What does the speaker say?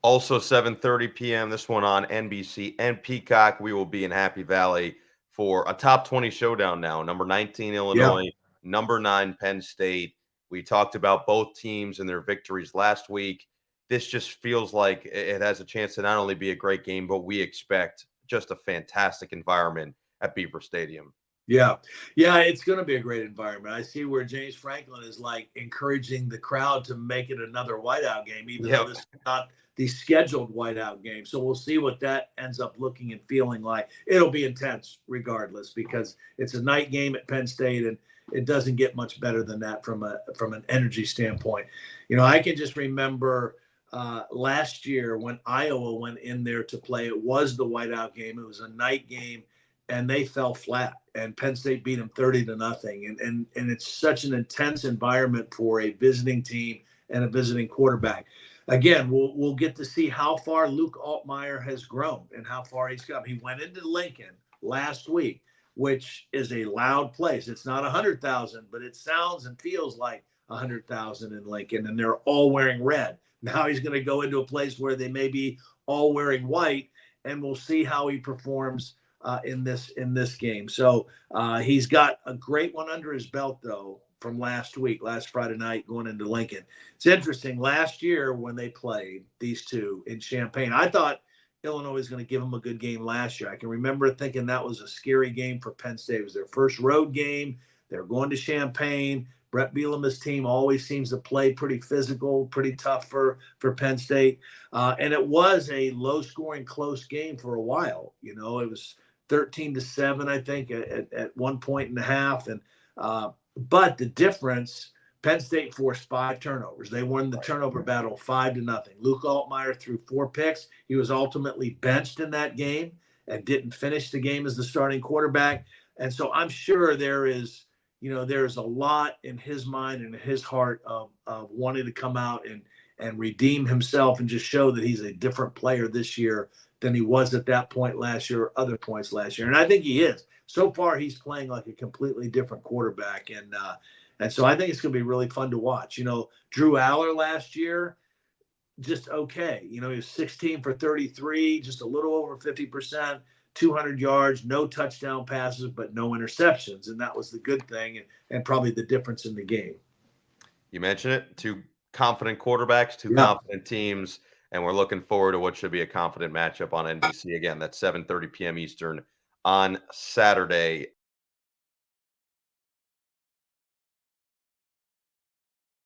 Also 7:30 p.m. This one on NBC and Peacock. We will be in Happy Valley for a top 20 showdown now. Number 19 Yeah. Illinois, number 9 Penn State. We talked about both teams and their victories last week. This just feels like it has a chance to not only be a great game, but we expect just a fantastic environment at Beaver Stadium. Yeah. Yeah, it's going to be a great environment. I see where James Franklin is like encouraging the crowd to make it another whiteout game, even though Yep. this is not the scheduled whiteout game. So we'll see what that ends up looking and feeling like. It'll be intense regardless because it's a night game at Penn State, and it doesn't get much better than that from an energy standpoint. You know, I can just remember last year when Iowa went in there to play. It was the whiteout game. It was a night game, and they fell flat. And Penn State beat them 30-0. And it's such an intense environment for a visiting team and a visiting quarterback. Again, we'll get to see how far Luke Altmyer has grown and how far he's come. He went into Lincoln last week, which is a loud place. It's not 100,000, but it sounds and feels like 100,000 in Lincoln, and they're all wearing red. Now he's going to go into a place where they may be all wearing white, and we'll see how he performs in this game. So he's got a great one under his belt, though, from last Friday night, going into Lincoln. It's interesting. Last year when they played these two in Champaign, I thought Illinois was going to give them a good game last year. I can remember thinking that was a scary game for Penn State. It was their first road game. They're going to Champaign. Brett Bielema's team always seems to play pretty physical, pretty tough for Penn State. And it was a low-scoring, close game for a while. You know, it was 13-7, I think, at one point in the half. And but the difference, Penn State forced 5 turnovers. They won the turnover battle 5-0. Luke Altmyer threw 4 picks. He was ultimately benched in that game and didn't finish the game as the starting quarterback. And so I'm sure there's a lot in his mind and in his heart of wanting to come out and redeem himself and just show that he's a different player this year than he was at that point last year or other points last year. And I think he is. So far, he's playing like a completely different quarterback. And so I think it's going to be really fun to watch. You know, Drew Aller last year, just okay. You know, he was 16 for 33, just a little over 50%, 200 yards, no touchdown passes, but no interceptions. And that was the good thing and probably the difference in the game. You mentioned it. 2 confident quarterbacks, 2 Yeah. confident teams, and we're looking forward to what should be a confident matchup on NBC. Again, that's 7:30 p.m. Eastern on Saturday.